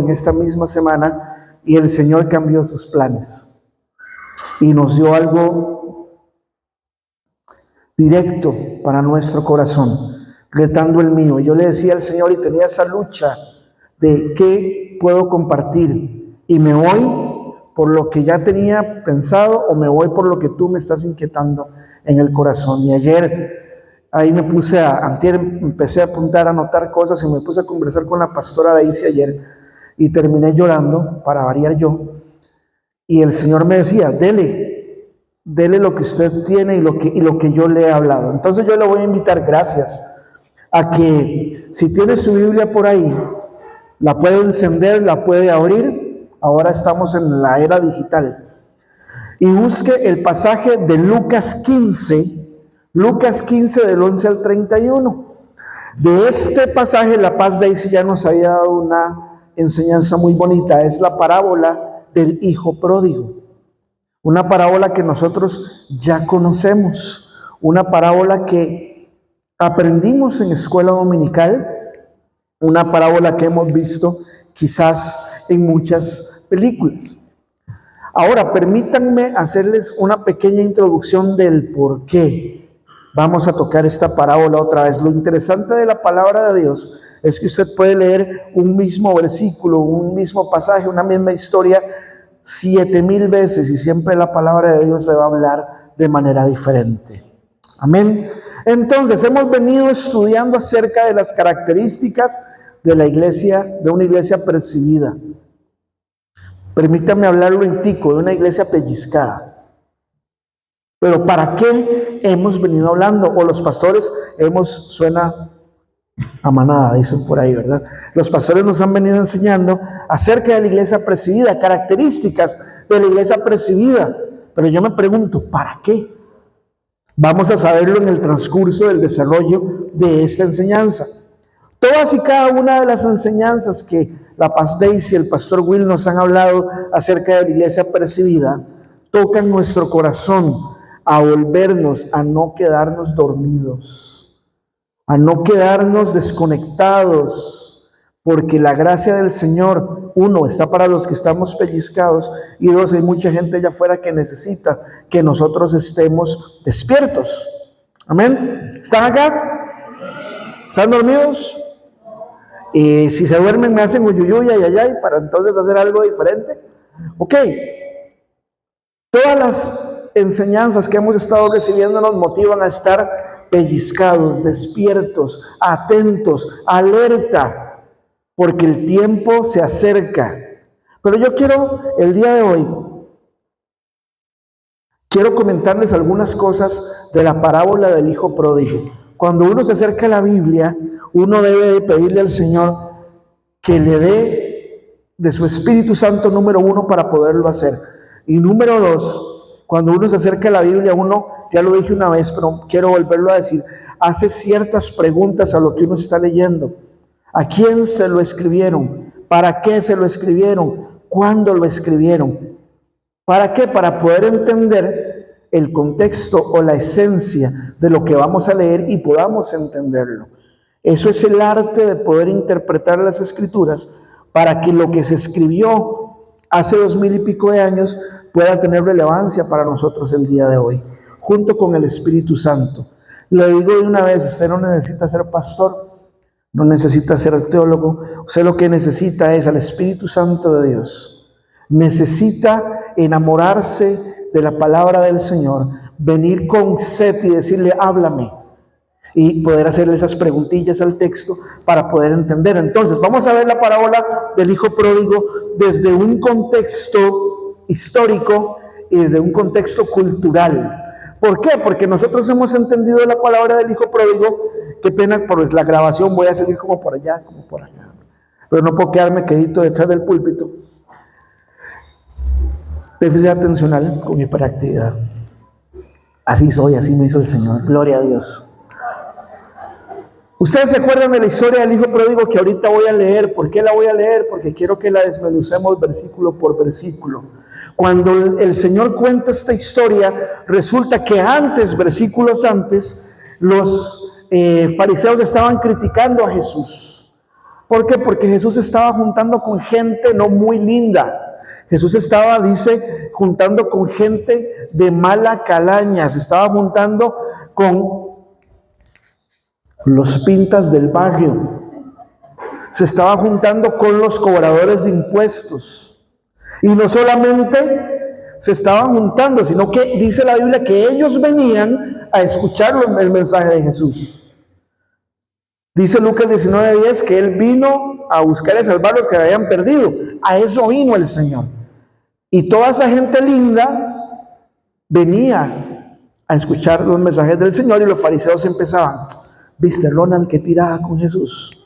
en esta misma semana y el Señor cambió sus planes y nos dio algo directo para nuestro corazón, retando el mío. Yo le decía al Señor y tenía esa lucha de qué puedo compartir, y me voy por lo que ya tenía pensado o me voy por lo que tú me estás inquietando en el corazón. Y ayer ahí me puse antier empecé a apuntar, a anotar cosas y me puse a conversar con la pastora Daisy ayer y terminé llorando, para variar yo. Y el Señor me decía, dele lo que usted tiene y lo que yo le he hablado. Entonces yo le voy a invitar, gracias, a que si tiene su Biblia por ahí, la puede encender, la puede abrir. Ahora estamos en la era digital. Y busque el pasaje de Lucas 15 del 11 al 31. De este pasaje, La Paz Daisy ya nos había dado una enseñanza muy bonita. Es la parábola del hijo pródigo. Una parábola que nosotros ya conocemos. Una parábola que aprendimos en escuela dominical. Una parábola que hemos visto quizás en muchas películas. Ahora, permítanme hacerles una pequeña introducción del por qué vamos a tocar esta parábola otra vez. Lo interesante de la palabra de Dios es que usted puede leer un mismo versículo, un mismo pasaje, una misma historia 7,000 veces y siempre la palabra de Dios le va a hablar de manera diferente. Amén. Entonces, hemos venido estudiando acerca de las características de la iglesia, de una iglesia percibida. Permítame hablarlo en tico, de una iglesia pellizcada. Pero ¿para qué hemos venido hablando? O los pastores suena a manada, dicen por ahí, ¿verdad? Los pastores nos han venido enseñando acerca de la iglesia percibida, características de la iglesia percibida. Pero yo me pregunto, ¿para qué? Vamos a saberlo en el transcurso del desarrollo de esta enseñanza. Todas y cada una de las enseñanzas que la Paz Daisy y el pastor Will nos han hablado acerca de la iglesia percibida, tocan nuestro corazón a volvernos, a no quedarnos dormidos, a no quedarnos desconectados, porque la gracia del Señor, uno, está para los que estamos pellizcados, y dos, hay mucha gente allá afuera que necesita que nosotros estemos despiertos. Amén. ¿Están acá? ¿Están dormidos? Y si se duermen me hacen uyuyuy, ayayay, para entonces hacer algo diferente. Ok. Todas las enseñanzas que hemos estado recibiendo nos motivan a estar pellizcados, despiertos, atentos, alerta, porque el tiempo se acerca. Pero yo el día de hoy, quiero comentarles algunas cosas de la parábola del hijo pródigo. Cuando uno se acerca a la Biblia, uno debe de pedirle al Señor que le dé de su Espíritu Santo, número uno, para poderlo hacer. Y número dos, cuando uno se acerca a la Biblia, uno, ya lo dije una vez, pero quiero volverlo a decir, hace ciertas preguntas a lo que uno está leyendo. ¿A quién se lo escribieron? ¿Para qué se lo escribieron? ¿Cuándo lo escribieron? ¿Para qué? Para poder entender el contexto o la esencia de lo que vamos a leer y podamos entenderlo. Eso es el arte de poder interpretar las Escrituras para que lo que se escribió hace 2000 y pico de años pueda tener relevancia para nosotros el día de hoy, junto con el Espíritu Santo. Le digo de una vez, usted no necesita ser pastor, no necesita ser teólogo, usted lo que necesita es al Espíritu Santo de Dios. Necesita enamorarse de la palabra del Señor, venir con sed y decirle, háblame, y poder hacerle esas preguntillas al texto para poder entender. Entonces, vamos a ver la parábola del hijo pródigo desde un contexto histórico y desde un contexto cultural. ¿Por qué? Porque nosotros hemos entendido la palabra del hijo pródigo. Qué pena por la grabación, voy a seguir como por allá, pero no puedo quedarme quedito detrás del púlpito. Déficit atencional con hiperactividad. Así soy, así me hizo el Señor. Gloria a Dios. Ustedes se acuerdan de la historia del hijo pródigo que ahorita voy a leer. ¿Por qué la voy a leer? Porque quiero que la desmenucemos versículo por versículo. Cuando el Señor cuenta esta historia, resulta que versículos antes, los fariseos estaban criticando a Jesús. ¿Por qué? Porque Jesús estaba juntando con gente no muy linda. Jesús estaba, dice, juntando con gente de mala calaña. Se estaba juntando con los pintas del barrio. Se estaba juntando con los cobradores de impuestos. Y no solamente se estaban juntando, sino que dice la Biblia que ellos venían a escuchar el mensaje de Jesús. Dice Lucas 19:10 que Él vino a buscar y a salvar los que habían perdido. A eso vino el Señor. Y toda esa gente linda venía a escuchar los mensajes del Señor, y los fariseos empezaban: ¿viste, Ronald, qué tirada con Jesús?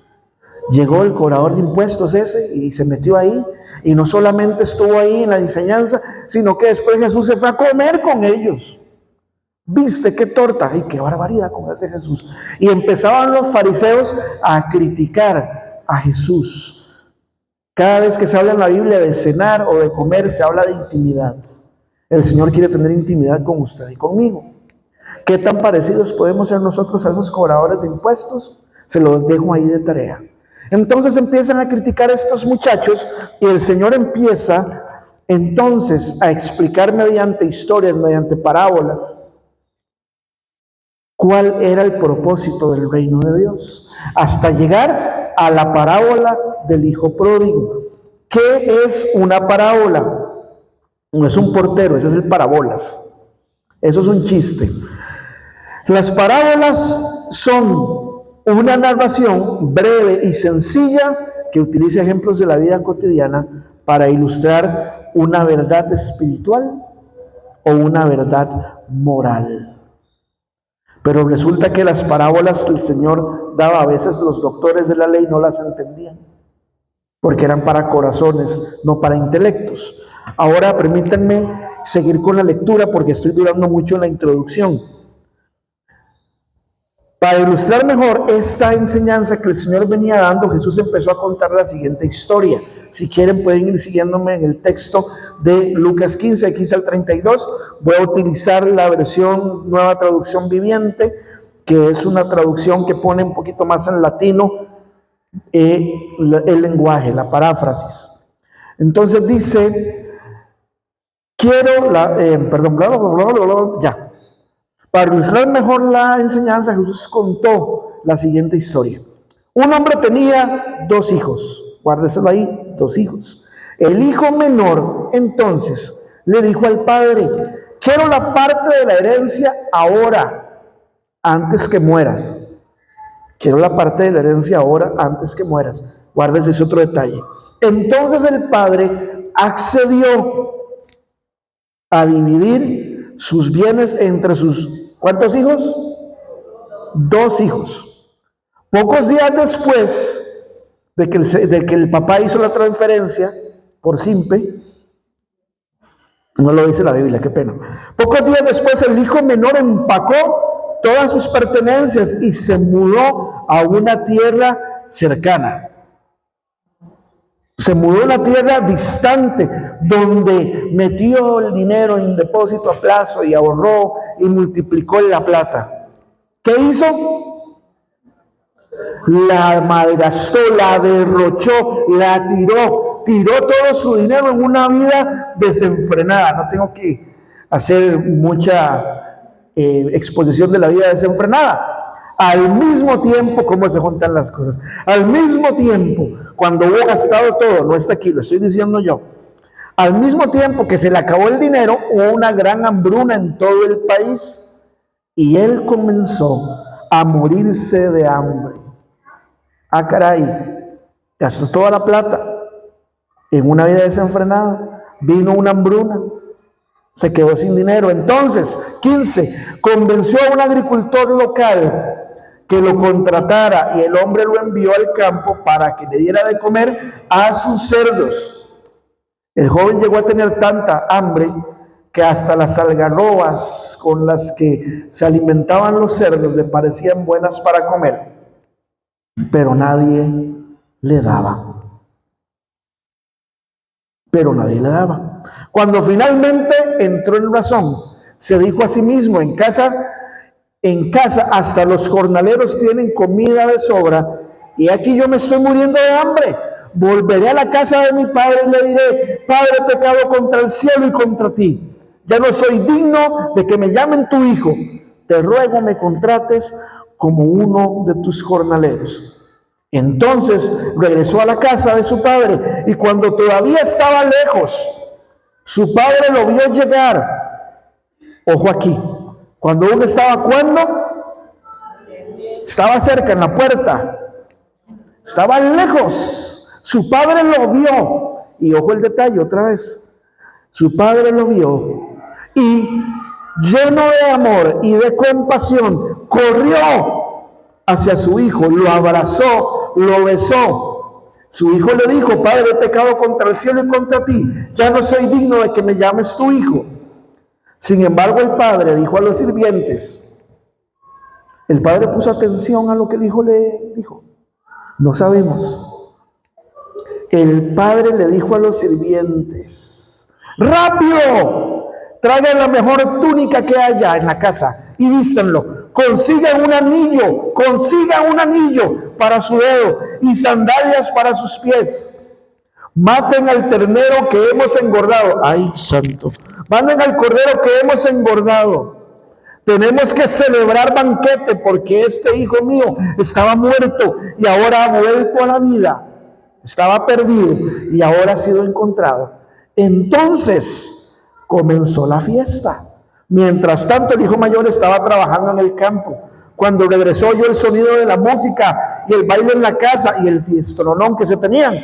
Llegó el cobrador de impuestos ese y se metió ahí, y no solamente estuvo ahí en la enseñanza, sino que después Jesús se fue a comer con ellos. ¿Viste qué torta? ¡Ay, qué barbaridad con ese Jesús! Y empezaban los fariseos a criticar a Jesús. Cada vez que se habla en la Biblia de cenar o de comer, se habla de intimidad. El Señor quiere tener intimidad con usted y conmigo. ¿Qué tan parecidos podemos ser nosotros a esos cobradores de impuestos? Se los dejo ahí de tarea. Entonces empiezan a criticar a estos muchachos, y el Señor empieza entonces a explicar mediante historias, mediante parábolas, cuál era el propósito del reino de Dios, hasta llegar a la parábola del hijo pródigo. ¿Qué es una parábola? No es un portero, ese es el parábolas. Eso es un chiste. Las parábolas son una narración breve y sencilla que utiliza ejemplos de la vida cotidiana para ilustrar una verdad espiritual o una verdad moral. Pero resulta que las parábolas el Señor daba, a veces los doctores de la ley no las entendían, porque eran para corazones, no para intelectos. Ahora permítanme seguir con la lectura, porque estoy durando mucho en la introducción. Para ilustrar mejor esta enseñanza que el Señor venía dando, Jesús empezó a contar la siguiente historia. Si quieren pueden ir siguiéndome en el texto de Lucas 15, 15 al 32. Voy a utilizar la versión Nueva Traducción Viviente, que es una traducción que pone un poquito más en latino el lenguaje, la paráfrasis. Entonces dice, ya. Para ilustrar mejor la enseñanza, Jesús contó la siguiente historia. Un hombre tenía 2 hijos, guárdeselo ahí, 2 hijos. El hijo menor, entonces, le dijo al padre: quiero la parte de la herencia ahora, antes que mueras. Quiero la parte de la herencia ahora, antes que mueras. Guárdese ese otro detalle. Entonces el padre accedió a dividir sus bienes entre sus, ¿cuántos hijos? 2 hijos. Pocos días después de que el papá hizo la transferencia por simpe, no lo dice la Biblia, qué pena. Pocos días después el hijo menor empacó todas sus pertenencias y se mudó a una tierra cercana. Se mudó a una tierra distante, donde metió el dinero en depósito a plazo y ahorró y multiplicó la plata. ¿Qué hizo? La malgastó, la derrochó, la tiró todo su dinero en una vida desenfrenada. No tengo que hacer mucha exposición de la vida desenfrenada. Al mismo tiempo, ¿cómo se juntan las cosas? Al mismo tiempo, cuando hubo gastado todo, no está aquí, lo estoy diciendo yo, al mismo tiempo que se le acabó el dinero, hubo una gran hambruna en todo el país y él comenzó a morirse de hambre. Ah, caray, gastó toda la plata en una vida desenfrenada, vino una hambruna, se quedó sin dinero. Entonces, 15, convenció a un agricultor local que lo contratara, y el hombre lo envió al campo para que le diera de comer a sus cerdos. El joven llegó a tener tanta hambre que hasta las algarrobas con las que se alimentaban los cerdos le parecían buenas para comer, pero nadie le daba. Cuando finalmente entró en razón, se dijo a sí mismo: en casa hasta los jornaleros tienen comida de sobra, y aquí yo me estoy muriendo de hambre. Volveré a la casa de mi padre y le diré: Padre, he pecado contra el cielo y contra ti. Ya no soy digno de que me llamen tu hijo. Te ruego me contrates como uno de tus jornaleros. Entonces regresó a la casa de su padre, y cuando todavía estaba lejos, su padre lo vio llegar. Ojo aquí, cuando aún estaba, ¿cuándo? Estaba cerca, en la puerta. Estaba lejos. Su padre lo vio. Y ojo el detalle otra vez. Su padre lo vio y, lleno de amor y de compasión, corrió hacia su hijo, lo abrazó, lo besó. Su hijo le dijo: Padre, he pecado contra el cielo y contra ti. Ya no soy digno de que me llames tu hijo. Sin embargo, el padre dijo a los sirvientes. El padre puso atención a lo que el hijo le dijo. No sabemos. El padre le dijo a los sirvientes: ¡rápido! Traigan la mejor túnica que haya en la casa y vístanlo. Consigan un anillo para su dedo y sandalias para sus pies. Maten al ternero que hemos engordado. ¡Ay, santo! Maten al cordero que hemos engordado. Tenemos que celebrar banquete porque este hijo mío estaba muerto y ahora ha vuelto a la vida. Estaba perdido y ahora ha sido encontrado. Entonces comenzó la fiesta. Mientras tanto, el hijo mayor estaba trabajando en el campo. Cuando regresó, oyó el sonido de la música y el baile en la casa y el fiestronón que se tenían.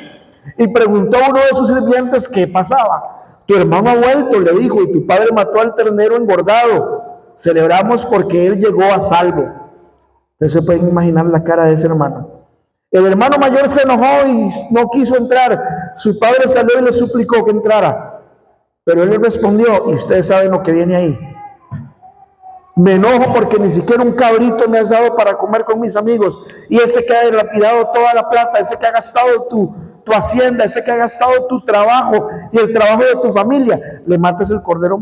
Y preguntó a uno de sus sirvientes qué pasaba. Tu hermano ha vuelto, le dijo, y tu padre mató al ternero engordado. Celebramos porque él llegó a salvo. Ustedes se pueden imaginar la cara de ese hermano. El hermano mayor se enojó y no quiso entrar. Su padre salió y le suplicó que entrara. Pero él le respondió, y ustedes saben lo que viene ahí: me enojo porque ni siquiera un cabrito me has dado para comer con mis amigos. Y ese que ha dilapidado toda la plata, ese que ha gastado tu hacienda, ese que ha gastado tu trabajo y el trabajo de tu familia, le matas el cordero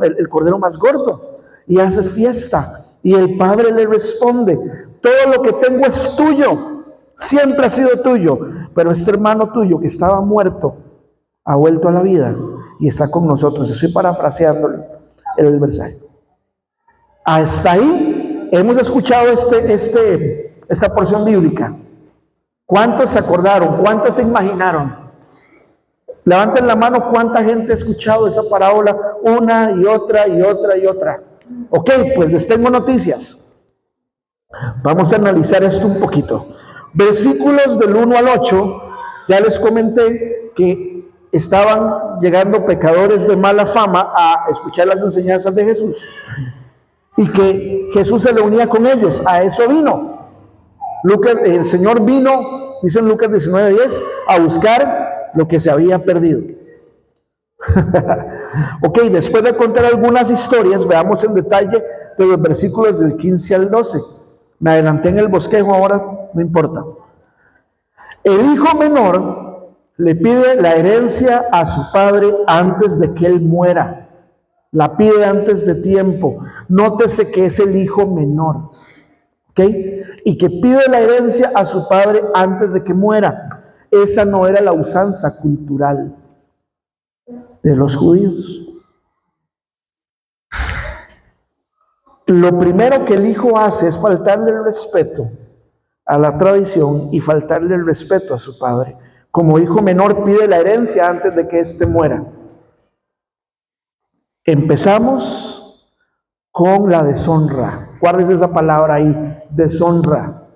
más gordo y haces fiesta. Y el padre le responde: todo lo que tengo es tuyo, siempre ha sido tuyo, pero este hermano tuyo que estaba muerto ha vuelto a la vida y está con nosotros. Estoy parafraseando el versaje. Hasta ahí hemos escuchado esta porción bíblica. ¿Cuántos se acordaron? ¿Cuántos se imaginaron? Levanten la mano, ¿cuánta gente ha escuchado esa parábola una y otra y otra y otra? Ok, pues les tengo noticias. Vamos a analizar esto un poquito. Versículos del 1 al 8, ya les comenté que estaban llegando pecadores de mala fama a escuchar las enseñanzas de Jesús y que Jesús se reunía con ellos. A eso vino. El Señor vino, dice en Lucas 19:10, a buscar lo que se había perdido. Ok, después de contar algunas historias, veamos en detalle de los versículos del 15 al 12. Me adelanté en el bosquejo, ahora no importa. El hijo menor le pide la herencia a su padre antes de que él muera. La pide antes de tiempo. Nótese que es el hijo menor. ¿Ok? Y que pide la herencia a su padre antes de que muera. Esa no era la usanza cultural de los judíos. Lo primero que el hijo hace es faltarle el respeto a la tradición y faltarle el respeto a su padre. Como hijo menor pide la herencia antes de que éste muera. Empezamos con la deshonra. Guárdese esa palabra ahí, deshonra.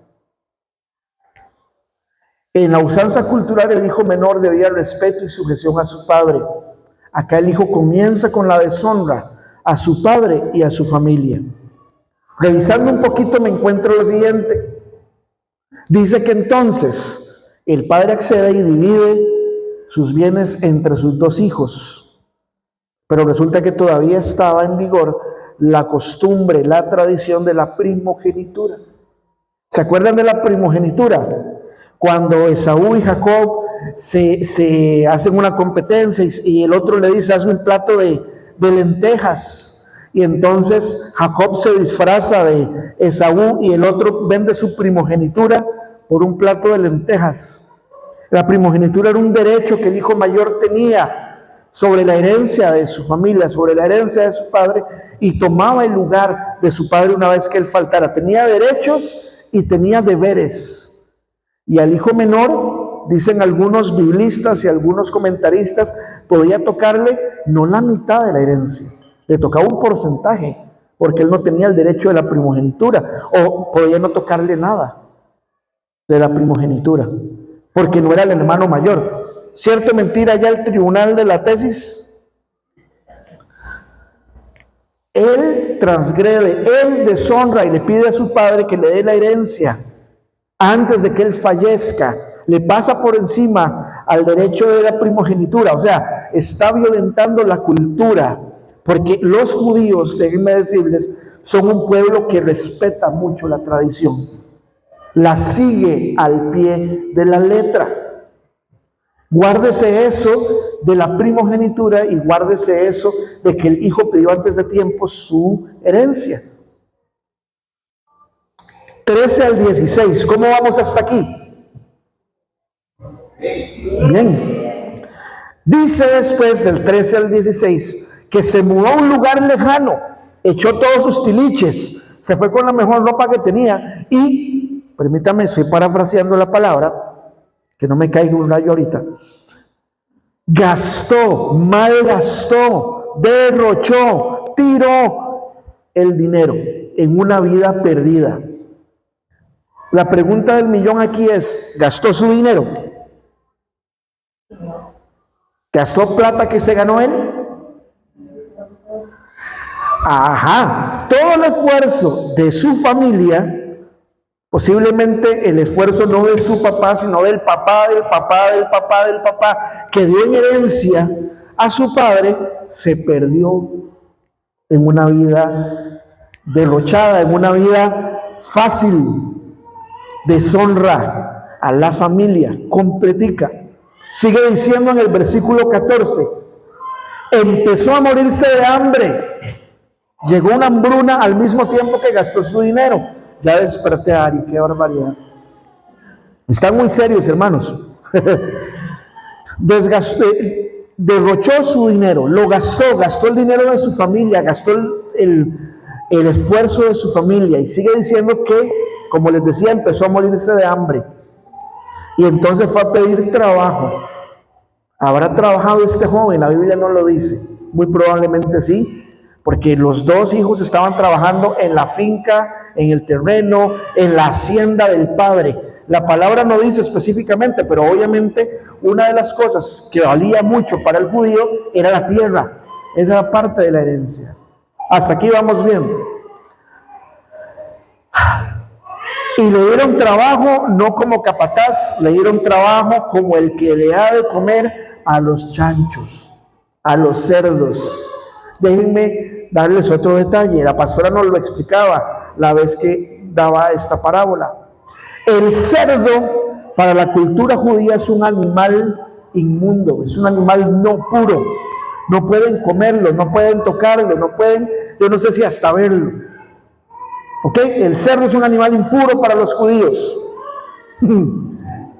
En la usanza cultural el hijo menor debía respeto y sujeción a su padre. Acá el hijo comienza con la deshonra a su padre y a su familia. Revisando un poquito me encuentro lo siguiente. Dice que entonces el padre accede y divide sus bienes entre sus dos hijos. Pero resulta que todavía estaba en vigor la costumbre, la tradición de la primogenitura. ¿Se acuerdan de la primogenitura? Cuando Esaú y Jacob se hacen una competencia y el otro le dice: hazme un plato de lentejas. Y entonces Jacob se disfraza de Esaú y el otro vende su primogenitura por un plato de lentejas. La primogenitura era un derecho que el hijo mayor tenía sobre la herencia de su familia, sobre la herencia de su padre, y tomaba el lugar de su padre una vez que él faltara. Tenía derechos y tenía deberes. Y al hijo menor, dicen algunos biblistas y algunos comentaristas, podía tocarle no la mitad de la herencia, le tocaba un porcentaje, porque él no tenía el derecho de la primogenitura, o podía no tocarle nada de la primogenitura, porque no era el hermano mayor. ¿Cierto o mentira? Ya el tribunal de la tesis, él transgrede, él deshonra y le pide a su padre que le dé la herencia antes de que él fallezca. Le pasa por encima al derecho de la primogenitura, o sea, está violentando la cultura, porque los judíos, déjenme decirles, son un pueblo que respeta mucho la tradición, la sigue al pie de la letra. Guárdese eso de la primogenitura y guárdese eso de que el hijo pidió antes de tiempo su herencia. 13 al 16, ¿cómo vamos hasta aquí? Bien. Dice después del 13 al 16 que se mudó a un lugar lejano, echó todos sus tiliches, se fue con la mejor ropa que tenía y, permítame, estoy parafraseando la palabra, que no me caiga un rayo ahorita, gastó, malgastó, derrochó, tiró el dinero en una vida perdida. La pregunta del millón aquí es, ¿gastó su dinero? ¿Gastó plata que se ganó él? Ajá, todo el esfuerzo de su familia, posiblemente el esfuerzo no de su papá, sino del papá, del papá, del papá, del papá, que dio en herencia a su padre, se perdió en una vida derrochada, en una vida fácil, deshonra a la familia, completica. Sigue diciendo en el versículo 14, empezó a morirse de hambre, llegó una hambruna al mismo tiempo que gastó su dinero. Ya desperté a Ari, qué barbaridad. Están muy serios, hermanos. Derrochó su dinero, lo gastó el dinero de su familia, gastó el esfuerzo de su familia. Y sigue diciendo que, como les decía, empezó a morirse de hambre. Y entonces fue a pedir trabajo. ¿Habrá trabajado este joven? La Biblia no lo dice. Muy probablemente sí, porque los dos hijos estaban trabajando en la finca, en el terreno, en la hacienda del padre. La palabra no dice específicamente, pero obviamente una de las cosas que valía mucho para el judío era la tierra. Esa era parte de la herencia. Hasta aquí vamos bien. Y le dieron trabajo no como capataz, le dieron trabajo como el que le ha de comer a los chanchos, a los cerdos. Déjenme darles otro detalle. La pastora nos lo explicaba la vez que daba esta parábola. El cerdo para la cultura judía es un animal inmundo, es un animal no puro. No pueden comerlo, no pueden tocarlo, no pueden, yo no sé si hasta verlo. ¿Ok? El cerdo es un animal impuro para los judíos.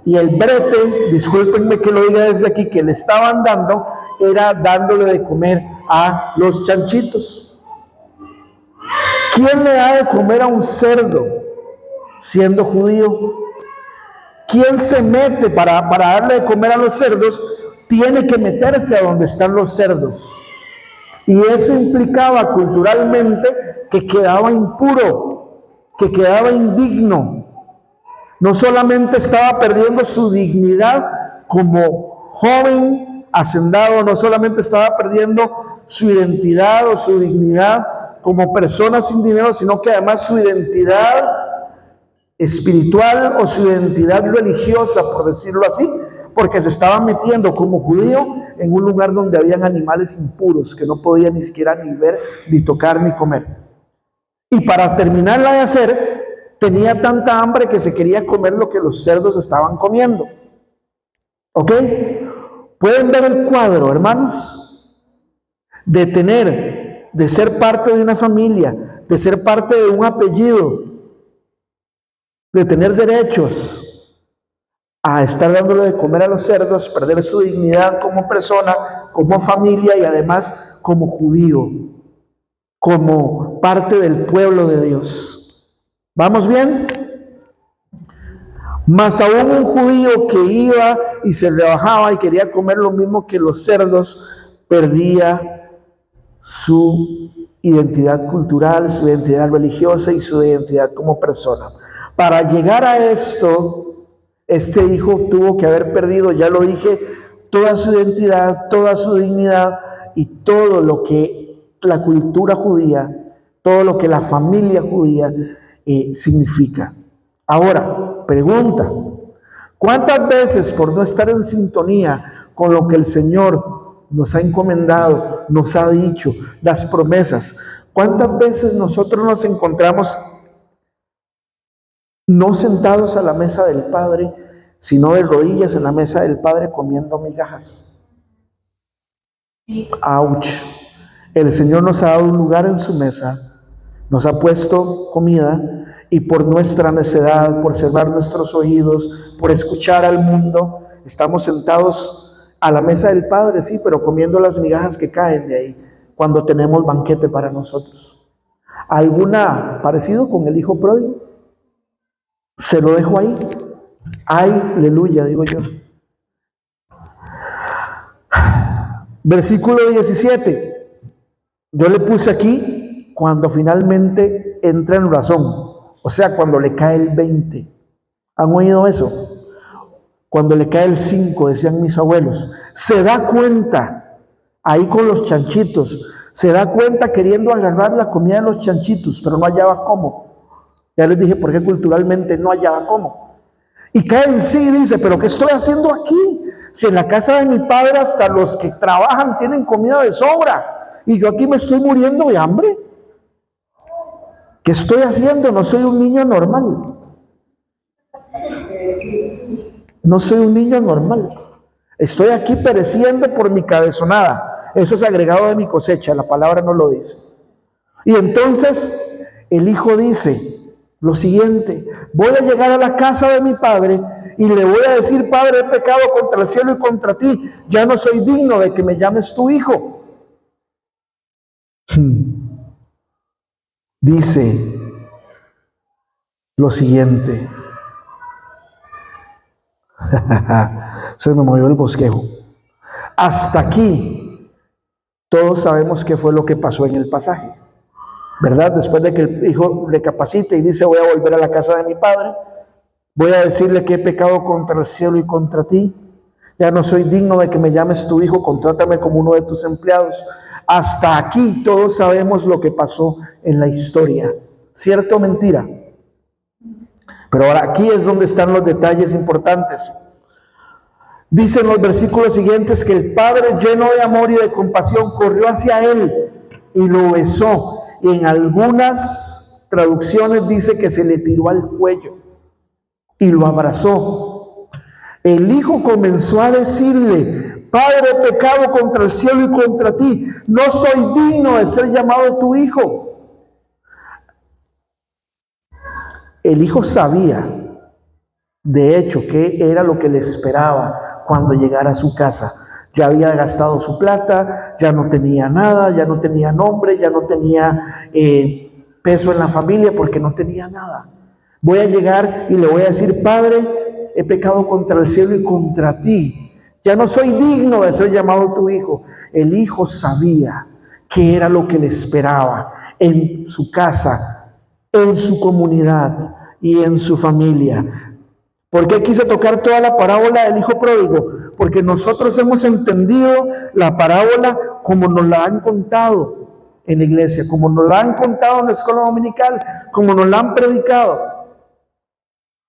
Y el brete, discúlpenme que lo diga desde aquí, que le estaban dando, era dándole de comer a los chanchitos. ¿Quién le da de comer a un cerdo siendo judío? ¿Quién se mete para darle de comer a los cerdos? Tiene que meterse a donde están los cerdos. Y eso implicaba culturalmente que quedaba impuro, que quedaba indigno. No solamente estaba perdiendo su dignidad como joven hacendado, no solamente estaba perdiendo su identidad o su dignidad como persona sin dinero, sino que además su identidad espiritual o su identidad religiosa, por decirlo así, porque se estaba metiendo como judío en un lugar donde habían animales impuros que no podía ni siquiera ni ver, ni tocar, ni comer. Y para terminarla de hacer, tenía tanta hambre que se quería comer lo que los cerdos estaban comiendo. ¿Ok? ¿Pueden ver el cuadro, hermanos? De ser parte de una familia, de ser parte de un apellido, de tener derechos, a estar dándole de comer a los cerdos, perder su dignidad como persona, como familia y además como judío, como parte del pueblo de Dios. ¿Vamos bien? Más aún un judío que iba y se rebajaba y quería comer lo mismo que los cerdos, perdía su identidad cultural, su identidad religiosa y su identidad como persona. Para llegar a esto, este hijo tuvo que haber perdido, ya lo dije, toda su identidad, toda su dignidad y todo lo que la cultura judía, todo lo que la familia judía significa. Ahora, pregunta, ¿cuántas veces por no estar en sintonía con lo que el Señor nos ha encomendado, nos ha dicho, las promesas, cuántas veces nosotros nos encontramos no sentados a la mesa del Padre, sino de rodillas en la mesa del Padre comiendo migajas? ¡Auch! El Señor nos ha dado un lugar en su mesa, nos ha puesto comida y por nuestra necedad, por cerrar nuestros oídos, por escuchar al mundo, estamos sentados a la mesa del Padre, sí, pero comiendo las migajas que caen de ahí cuando tenemos banquete para nosotros. ¿Alguna parecido con el hijo pródigo? Se lo dejo ahí. ¡Ay, aleluya! Digo yo. Versículo 17. Yo le puse aquí cuando finalmente entra en razón, o sea, cuando le cae el 20. ¿Han oído eso? Cuando le cae el 5, decían mis abuelos. Se da cuenta, ahí con los chanchitos, se da cuenta queriendo agarrar la comida de los chanchitos, pero no hallaba cómo. Ya les dije por qué culturalmente no hallaba cómo. Y cae en sí y dice, ¿pero qué estoy haciendo aquí? Si en la casa de mi padre hasta los que trabajan tienen comida de sobra y yo aquí me estoy muriendo de hambre. ¿Qué estoy haciendo? No soy un niño normal. No soy un niño normal. Estoy aquí pereciendo por mi cabezonada. Eso es agregado de mi cosecha, la palabra no lo dice. Y entonces el hijo dice lo siguiente: voy a llegar a la casa de mi padre y le voy a decir, Padre, he pecado contra el cielo y contra ti, ya no soy digno de que me llames tu hijo. Dice lo siguiente. Se me movió el bosquejo. Hasta aquí todos sabemos qué fue lo que pasó en el pasaje, ¿verdad? Después de que el hijo recapacite y dice, voy a volver a la casa de mi padre, voy a decirle que he pecado contra el cielo y contra ti, ya no soy digno de que me llames tu hijo, contrátame como uno de tus empleados. Hasta aquí todos sabemos lo que pasó en la historia, ¿cierto o mentira? Pero ahora aquí es donde están los detalles importantes. Dicen los versículos siguientes que el padre, lleno de amor y de compasión, corrió hacia él y lo besó. Y en algunas traducciones dice que se le tiró al cuello y lo abrazó. El hijo comenzó a decirle, Padre, he pecado contra el cielo y contra ti, no soy digno de ser llamado tu hijo. El hijo sabía, de hecho, qué era lo que le esperaba cuando llegara a su casa. Ya había gastado su plata, ya no tenía nada, ya no tenía nombre, ya no tenía peso en la familia porque no tenía nada. Voy a llegar y le voy a decir, Padre, he pecado contra el cielo y contra ti. Ya no soy digno de ser llamado tu hijo. El hijo sabía qué era lo que le esperaba en su casa, en su comunidad y en su familia. ¿Por qué quise tocar toda la parábola del hijo pródigo? Porque nosotros hemos entendido la parábola como nos la han contado en la iglesia, como nos la han contado en la escuela dominical, como nos la han predicado.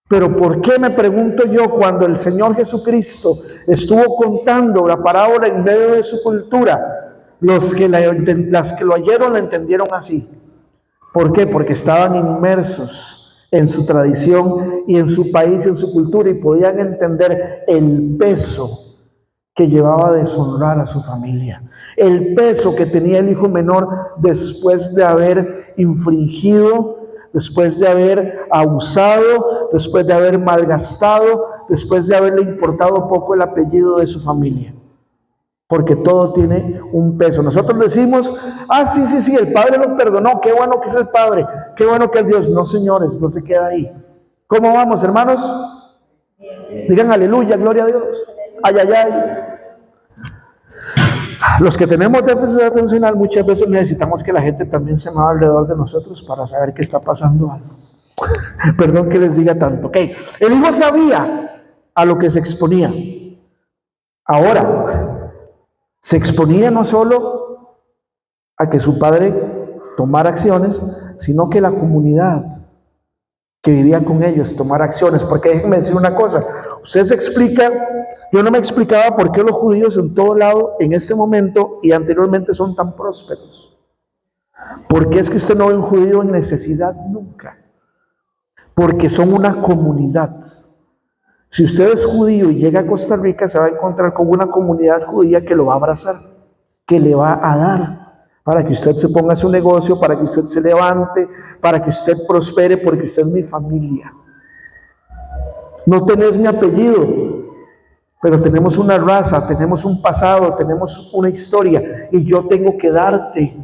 Pero ¿por qué, me pregunto yo, cuando el Señor Jesucristo estuvo contando la parábola en medio de su cultura, las que lo oyeron la entendieron así? ¿Por qué? Porque estaban inmersos en su tradición y en su país y en su cultura y podían entender el peso que llevaba a deshonrar a su familia, el peso que tenía el hijo menor después de haber infringido, después de haber abusado, después de haber malgastado, después de haberle importado poco el apellido de su familia. Porque todo tiene un peso. Nosotros decimos, sí, el Padre lo perdonó, qué bueno que es el Padre, qué bueno que es Dios. No, señores, no se queda ahí. ¿Cómo vamos, hermanos? Digan aleluya, gloria a Dios. Ay. Los que tenemos déficit atencional muchas veces necesitamos que la gente también se mueva alrededor de nosotros para saber que está pasando algo. Perdón que les diga tanto. Okay. El hijo sabía a lo que se exponía. Ahora, se exponía no solo a que su padre tomara acciones, sino que la comunidad que vivía con ellos tomara acciones. Porque déjenme decir una cosa, usted se explica, yo no me explicaba por qué los judíos en todo lado, en este momento y anteriormente, son tan prósperos. ¿Por qué es que usted no ve un judío en necesidad nunca? Porque son una comunidad. Si usted es judío y llega a Costa Rica, se va a encontrar con una comunidad judía que lo va a abrazar, que le va a dar, para que usted se ponga a su negocio, para que usted se levante, para que usted prospere, porque usted es mi familia. No tenés mi apellido, pero tenemos una raza, tenemos un pasado, tenemos una historia, y yo tengo que darte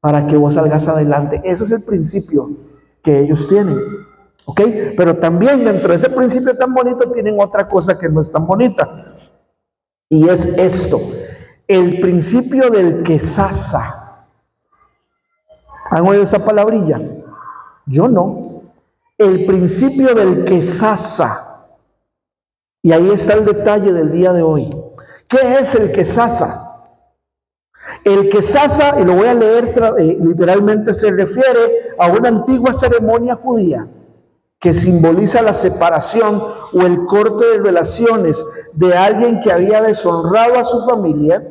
para que vos salgas adelante. Ese es el principio que ellos tienen. ¿Ok? Pero también dentro de ese principio tan bonito tienen otra cosa que no es tan bonita. Y es esto, el principio del quesasa. ¿Han oído esa palabrilla? Yo no. El principio del quesasa. Y ahí está el detalle del día de hoy. ¿Qué es el quesasa? El quesasa, y lo voy a leer literalmente, se refiere a una antigua ceremonia judía que simboliza la separación o el corte de relaciones de alguien que había deshonrado a su familia,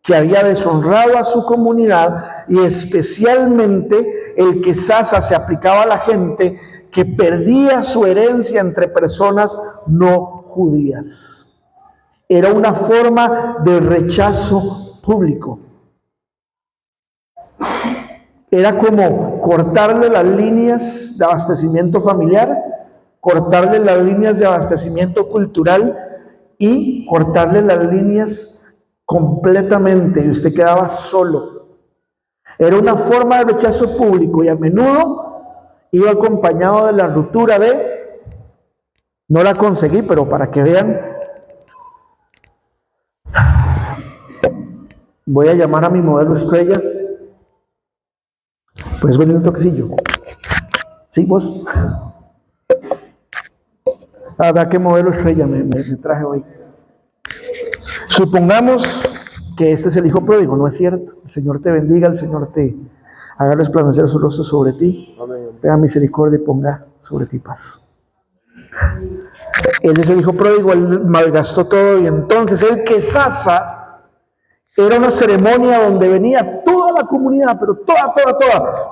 que había deshonrado a su comunidad, y especialmente el quesasa se aplicaba a la gente que perdía su herencia entre personas no judías. Era una forma de rechazo público. Era como cortarle las líneas de abastecimiento familiar, cortarle las líneas de abastecimiento cultural y cortarle las líneas completamente, y usted quedaba solo. Era una forma de rechazo público y a menudo iba acompañado de la ruptura de, no la conseguí, pero para que vean, voy a llamar a mi modelo estrella. Pues venir un toquecillo. ¿Sí, vos? La verdad, ¿qué modelo estrella me traje hoy? Supongamos que este es el hijo pródigo, ¿no es cierto? El Señor te bendiga, el Señor te haga resplandecer su rostro sobre ti, tenga misericordia y ponga sobre ti paz. Él es el hijo pródigo, él malgastó todo, y entonces el quesasa era una ceremonia donde venía toda la comunidad, pero toda,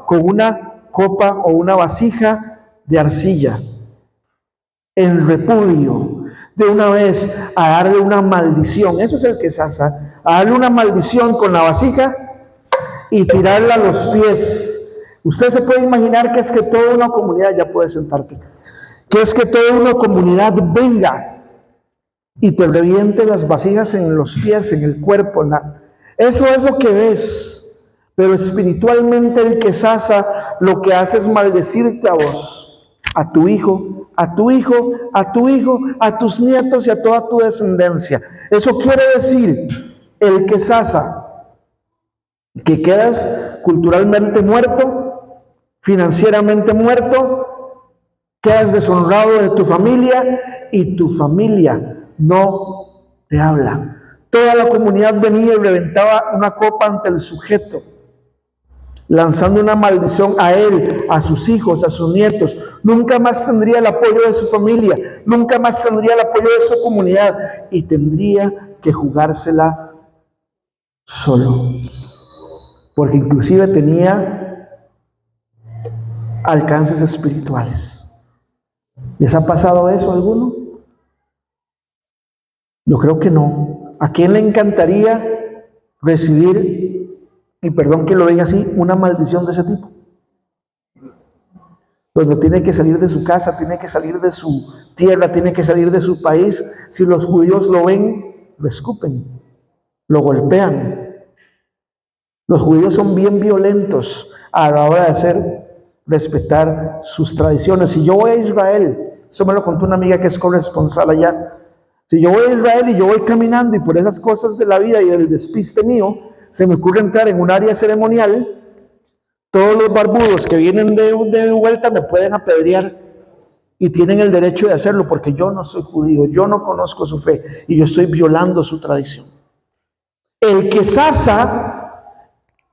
con una copa o una vasija de arcilla, en repudio, de una vez a darle una maldición. Eso es el quesasa, a darle una maldición con la vasija y tirarla a los pies. Usted se puede imaginar que es que toda una comunidad, ya puedes sentarte, que es que toda una comunidad venga y te reviente las vasijas en los pies, en el cuerpo. Eso es lo que ves. Pero espiritualmente el quesasa lo que hace es maldecirte a vos, a tu hijo, a tu hijo, a tu hijo, a tus nietos y a toda tu descendencia. Eso quiere decir, el quesasa, que quedas culturalmente muerto, financieramente muerto, quedas deshonrado de tu familia y tu familia no te habla. Toda la comunidad venía y reventaba una copa ante el sujeto, lanzando una maldición a él, a sus hijos, a sus nietos. Nunca más tendría el apoyo de su familia, nunca más tendría el apoyo de su comunidad y tendría que jugársela solo. Porque inclusive tenía alcances espirituales. ¿Les ha pasado eso a alguno? Yo creo que no. ¿A quién le encantaría recibir, y perdón que lo diga así, una maldición de ese tipo? donde tiene que salir de su casa, tiene que salir de su tierra, tiene que salir de su país. Si los judíos lo ven, lo escupen, lo golpean. Los judíos son bien violentos a la hora de hacer respetar sus tradiciones. Si yo voy a Israel, eso me lo contó una amiga que es corresponsal allá. Si yo voy a Israel y yo voy caminando y por esas cosas de la vida y del despiste mío, se me ocurre entrar en un área ceremonial, todos los barbudos que vienen de vuelta me pueden apedrear y tienen el derecho de hacerlo porque yo no soy judío, yo no conozco su fe y yo estoy violando su tradición. El que sasa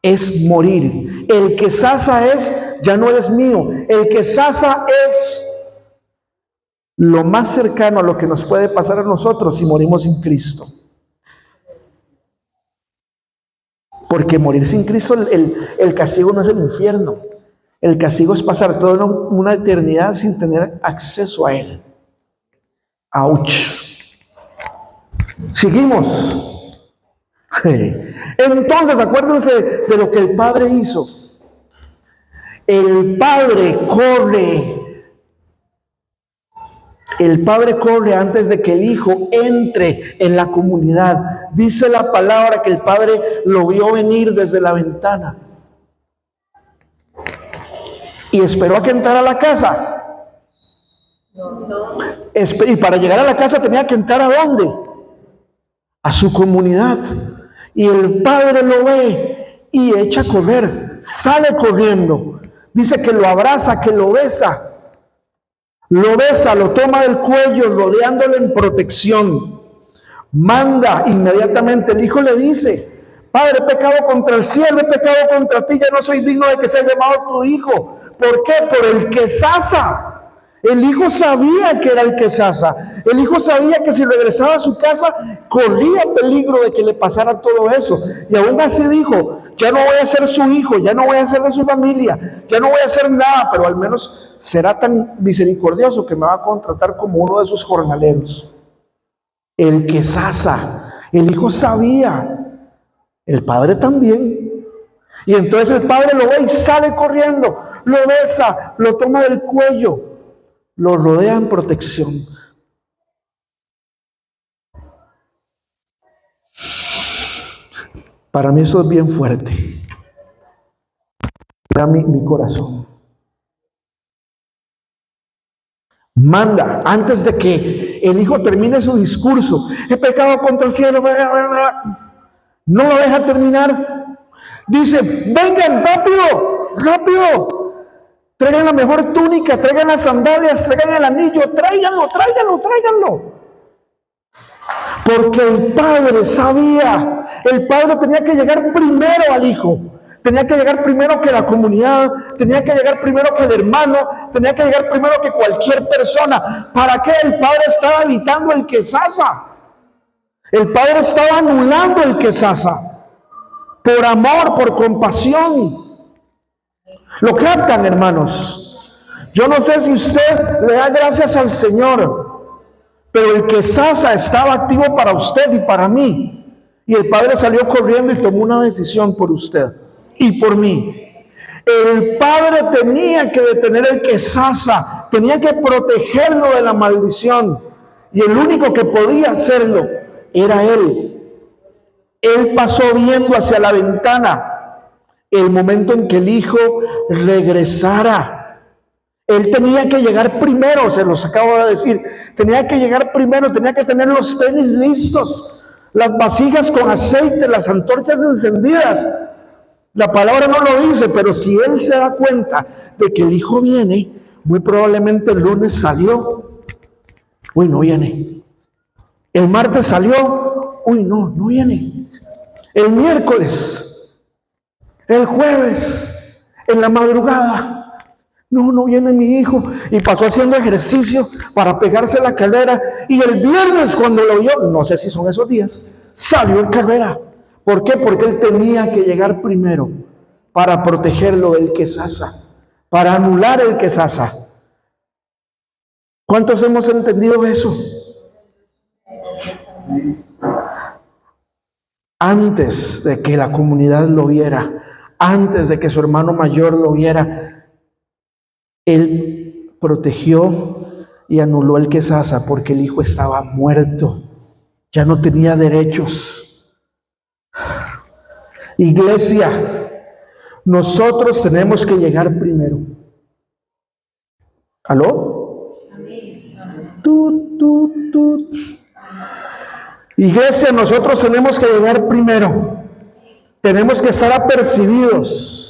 es morir. El que sasa es, ya no eres mío. El que sasa es lo más cercano a lo que nos puede pasar a nosotros si morimos sin Cristo. Porque morir sin Cristo, el castigo no es el infierno. El castigo es pasar toda una eternidad sin tener acceso a Él. ¡Auch! Seguimos. Entonces, acuérdense de lo que el Padre hizo. El Padre corre. El Padre corre antes de que el Hijo entre en la comunidad. Dice la palabra que el Padre lo vio venir desde la ventana. Y esperó a que entrara a la casa. Y para llegar a la casa tenía que entrar ¿a dónde? A su comunidad. Y el Padre lo ve y echa a correr. Sale corriendo. Dice que lo abraza, que lo besa. Lo besa, lo toma del cuello, rodeándolo en protección. Manda inmediatamente. El Hijo le dice: Padre, he pecado contra el cielo, he pecado contra ti, ya no soy digno de que sea llamado tu hijo. ¿Por qué? Por el que sasa. El Hijo sabía que era el que sasa. El Hijo sabía que si regresaba a su casa corría peligro de que le pasara todo eso. Y aún así dijo: ya no voy a ser su hijo, ya no voy a ser de su familia, ya no voy a hacer nada, pero al menos será tan misericordioso que me va a contratar como uno de sus jornaleros. El que sasa. El Hijo sabía. El Padre también. Y entonces el Padre lo ve y sale corriendo, lo besa, lo toma del cuello, lo rodea en protección. Para mí eso es bien fuerte. Para mi corazón. Manda, antes de que el Hijo termine su discurso: he pecado contra el cielo, no lo deja terminar. Dice: vengan, rápido, rápido. Traigan la mejor túnica, traigan las sandalias, traigan el anillo, tráiganlo. Porque el Padre sabía, el Padre tenía que llegar primero al Hijo, tenía que llegar primero que la comunidad, tenía que llegar primero que el hermano, tenía que llegar primero que cualquier persona. ¿Para qué? El Padre estaba evitando el que sasa. El Padre estaba anulando el que sasa. Por amor, por compasión. ¿Lo captan, hermanos? Yo no sé si usted le da gracias al Señor, pero el que sasa estaba activo para usted y para mí. Y el Padre salió corriendo y tomó una decisión por usted y por mí. El Padre tenía que detener el que sasa, tenía que protegerlo de la maldición. Y el único que podía hacerlo era Él. Él pasó viendo hacia la ventana el momento en que el Hijo regresara. Él tenía que llegar primero, se los acabo de decir. Tenía que llegar primero, tenía que tener los tenis listos, las vasijas con aceite, las antorchas encendidas. La palabra no lo dice, pero si él se da cuenta de que el Hijo viene, muy probablemente el lunes salió. Uy, no viene. El martes salió. Uy, no viene. El miércoles. El jueves, en la madrugada, no viene mi hijo. Y pasó haciendo ejercicio para pegarse la cadera. Y el viernes, cuando lo vio, no sé si son esos días, salió en carrera. ¿Por qué? Porque él tenía que llegar primero para protegerlo del que sasa, para anular el que sasa. ¿Cuántos hemos entendido eso? Antes de que la comunidad lo viera, antes de que su hermano mayor lo viera, él protegió y anuló el quesasa porque el hijo estaba muerto, ya no tenía derechos. Iglesia, nosotros tenemos que llegar primero. ¿Aló? Tut. Iglesia, nosotros tenemos que llegar primero. Tenemos que estar apercibidos.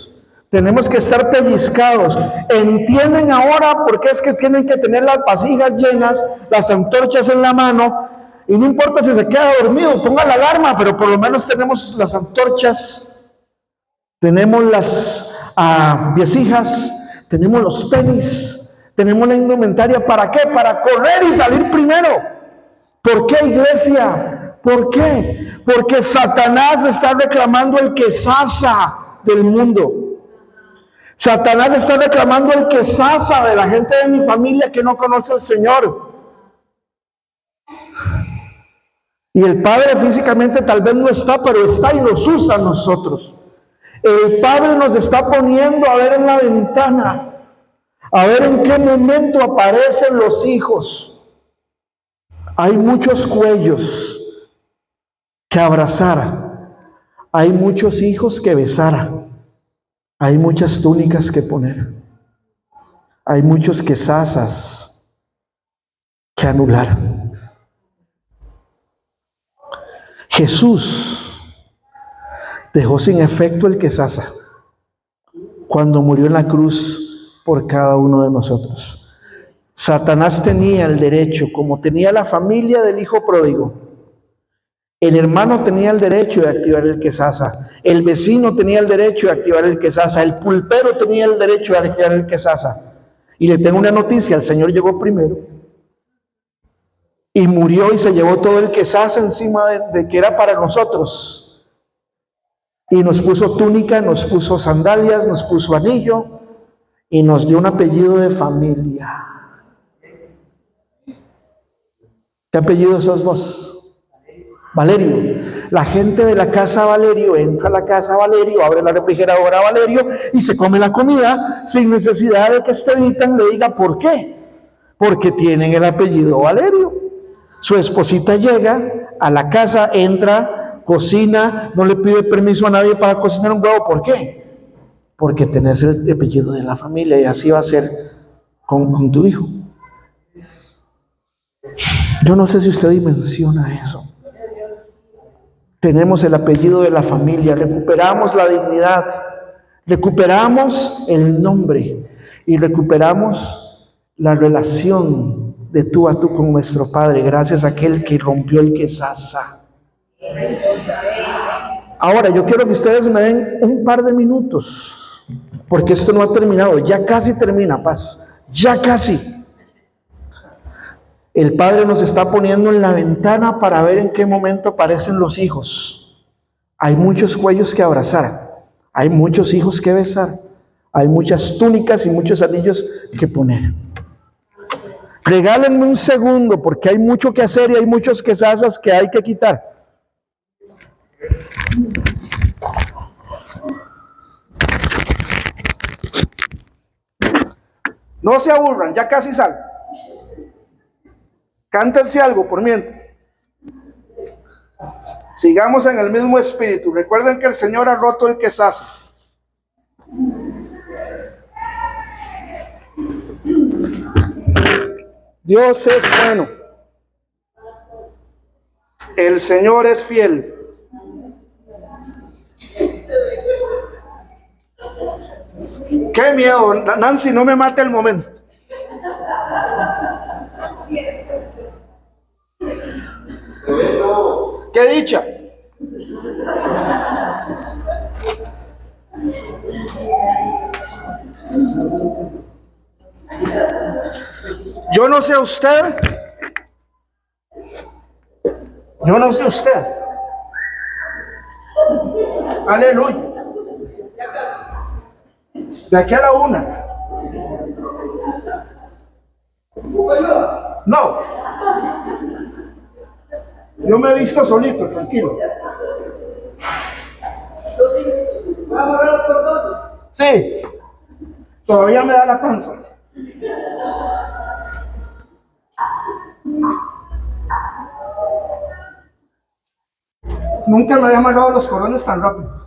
Tenemos que estar pellizcados. ¿Entienden ahora por qué es que tienen que tener las vasijas llenas, las antorchas en la mano? Y no importa si se queda dormido, ponga la alarma, pero por lo menos tenemos las antorchas, tenemos las vasijas, tenemos los tenis, tenemos la indumentaria. ¿Para qué? Para correr y salir primero. ¿Por qué, iglesia? ¿Por qué? Porque Satanás está reclamando el quesasa del mundo. Satanás está reclamando el quesasa de la gente de mi familia que no conoce al Señor. Y el Padre físicamente tal vez no está, pero está y nos usa a nosotros. El Padre nos está poniendo a ver en la ventana, a ver en qué momento aparecen los hijos. Hay muchos cuellos que abrazar, hay muchos hijos que besar, hay muchas túnicas que poner, hay muchos quesasas que anular. Jesús dejó sin efecto el quesasa cuando murió en la cruz por cada uno de nosotros. Satanás tenía el derecho, como tenía la familia del hijo pródigo. El hermano tenía el derecho de activar el quesasa, el vecino tenía el derecho de activar el quesasa, el pulpero tenía el derecho de activar el quesasa. Y le tengo una noticia, el Señor llegó primero y murió y se llevó todo el quesasa encima de que era para nosotros. Y nos puso túnica, nos puso sandalias, nos puso anillo y nos dio un apellido de familia. ¿Qué apellido sos vos? Valerio. La gente de la casa Valerio entra a la casa Valerio, abre la refrigeradora Valerio y se come la comida sin necesidad de que Estevitan le diga por qué. Porque tienen el apellido Valerio. Su esposita llega a la casa, entra, cocina, no le pide permiso a nadie para cocinar un huevo. ¿Por qué? Porque tenés el apellido de la familia y así va a ser con tu hijo. Yo no sé si usted dimensiona eso. Tenemos el apellido de la familia, recuperamos la dignidad, recuperamos el nombre y recuperamos la relación de tú a tú con nuestro Padre, gracias a aquel que rompió el quesasa. Ahora, yo quiero que ustedes me den un par de minutos, porque esto no ha terminado, ya casi termina, paz, ya casi. El Padre nos está poniendo en la ventana para ver en qué momento aparecen los hijos. Hay muchos cuellos que abrazar, hay muchos hijos que besar, hay muchas túnicas y muchos anillos que poner. Regálenme un segundo porque hay mucho que hacer y hay muchos quesasas que hay que quitar. No se aburran, ya casi salgo. Cántense algo por mientras. Sigamos en el mismo espíritu. Recuerden que el Señor ha roto el quesasa. Dios es bueno. El Señor es fiel. Qué miedo, Nancy, no me mate el momento. ¡Qué dicha! Yo no sé usted. Yo no sé usted. Aleluya. De aquí a la 1. No. Yo me he visto solito, tranquilo. Sí. Todavía me da la panza. Nunca me había amarrado los cordones tan rápido.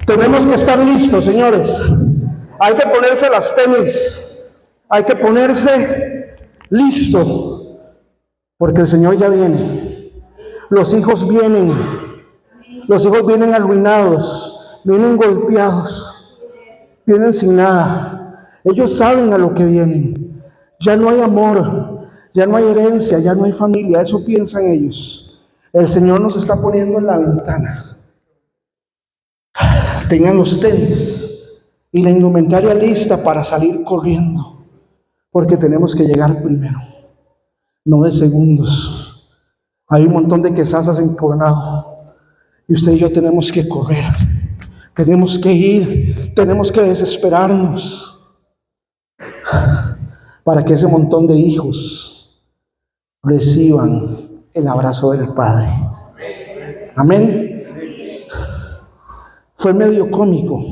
Tenemos que estar listos, señores. Hay que ponerse las tenis. Hay que ponerse listo. Porque el Señor ya viene. Los hijos vienen. Los hijos vienen arruinados. Vienen golpeados. Vienen sin nada. Ellos saben a lo que vienen. Ya no hay amor. Ya no hay herencia. Ya no hay familia. Eso piensan ellos. El Señor nos está poniendo en la ventana. Tengan los tenis y la indumentaria lista para salir corriendo, porque tenemos que llegar primero, no de segundos. Hay un montón de quesazas en Coronado y usted y yo tenemos que correr, tenemos que ir, tenemos que desesperarnos para que ese montón de hijos reciban el abrazo del Padre. Amén. Fue medio cómico.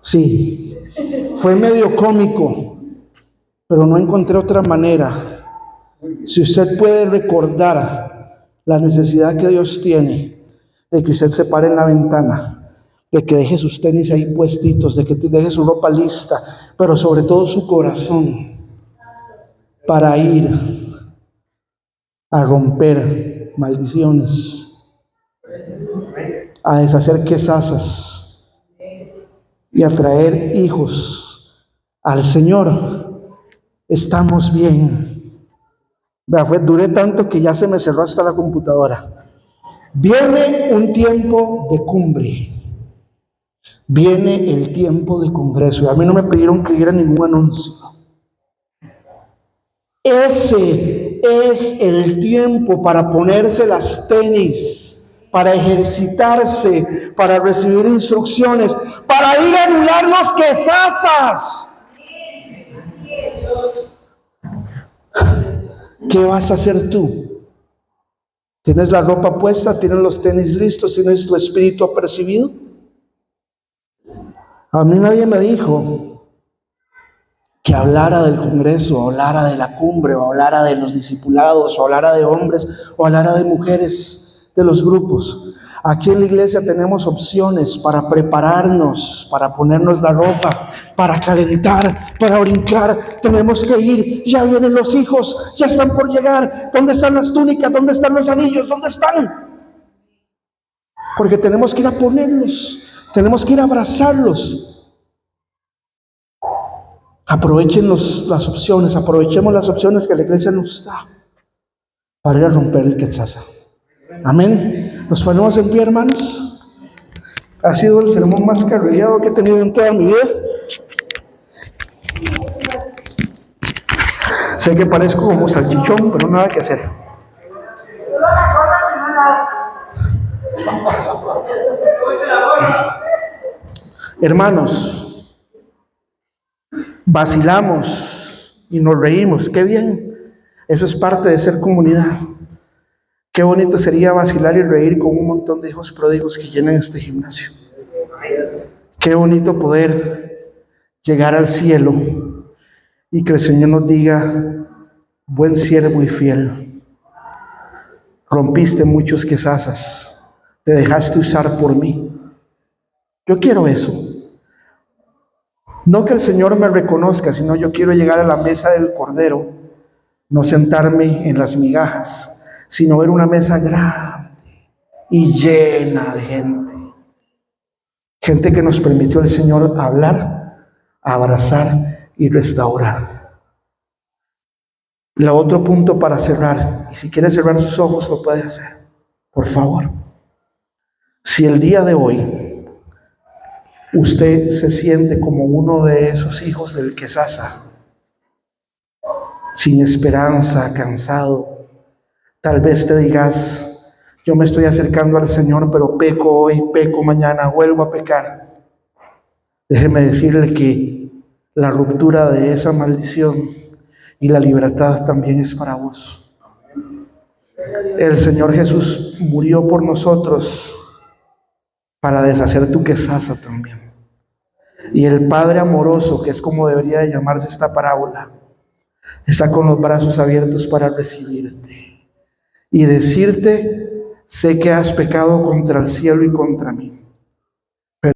Sí, fue medio cómico, pero no encontré otra manera. Si usted puede recordar la necesidad que Dios tiene de que usted se pare en la ventana, de que deje sus tenis ahí puestitos, de que deje su ropa lista, pero sobre todo su corazón, para ir a romper maldiciones, a deshacer quesazas y a traer hijos al Señor, estamos bien. Duré tanto que ya se me cerró hasta la computadora. Viene un tiempo de cumbre. Viene el tiempo de congreso. Y a mí no me pidieron que diera ningún anuncio. Ese es el tiempo para ponerse las tenis, para ejercitarse, para recibir instrucciones, para ir a anular los quesazas. ¿Qué vas a hacer tú? ¿Tienes la ropa puesta? ¿Tienes los tenis listos? ¿Tienes tu espíritu apercibido? A mí nadie me dijo que hablara del congreso, o hablara de la cumbre, o hablara de los discipulados, o hablara de hombres, o hablara de mujeres de los grupos. Aquí en la iglesia tenemos opciones para prepararnos, para ponernos la ropa, para calentar, para brincar. Tenemos que ir, ya vienen los hijos, ya están por llegar. ¿Dónde están las túnicas? ¿Dónde están los anillos? ¿Dónde están? Porque tenemos que ir a ponerlos, tenemos que ir a abrazarlos. Aprovechemos las opciones que la iglesia nos da para ir a romper el quetzaza. Amén. Nos ponemos en pie, hermanos. Ha sido el sermón más cargado que he tenido en toda mi vida. Sé que parezco como salchichón, pero nada que hacer. Hermanos, vacilamos y nos reímos. Qué bien. Eso es parte de ser comunidad. Qué bonito sería vacilar y reír con un montón de hijos pródigos que llenan este gimnasio. Qué bonito poder llegar al cielo y que el Señor nos diga: buen siervo y fiel, rompiste muchos quesazas, te dejaste usar por mí. Yo quiero eso. No que el Señor me reconozca, sino yo quiero llegar a la mesa del Cordero, no sentarme en las migajas, sino ver una mesa grande y llena de gente. Gente que nos permitió el Señor hablar, abrazar y restaurar. El otro punto para cerrar, y si quiere cerrar sus ojos lo puede hacer, por favor. Si el día de hoy usted se siente como uno de esos hijos del quesaza, sin esperanza, cansado, tal vez te digas: yo me estoy acercando al Señor, pero peco hoy, peco mañana, vuelvo a pecar. Déjeme decirle que la ruptura de esa maldición y la libertad también es para vos. El Señor Jesús murió por nosotros para deshacer tu quesaza también. Y el Padre amoroso, que es como debería de llamarse esta parábola, está con los brazos abiertos para recibirte y decirte: sé que has pecado contra el cielo y contra mí,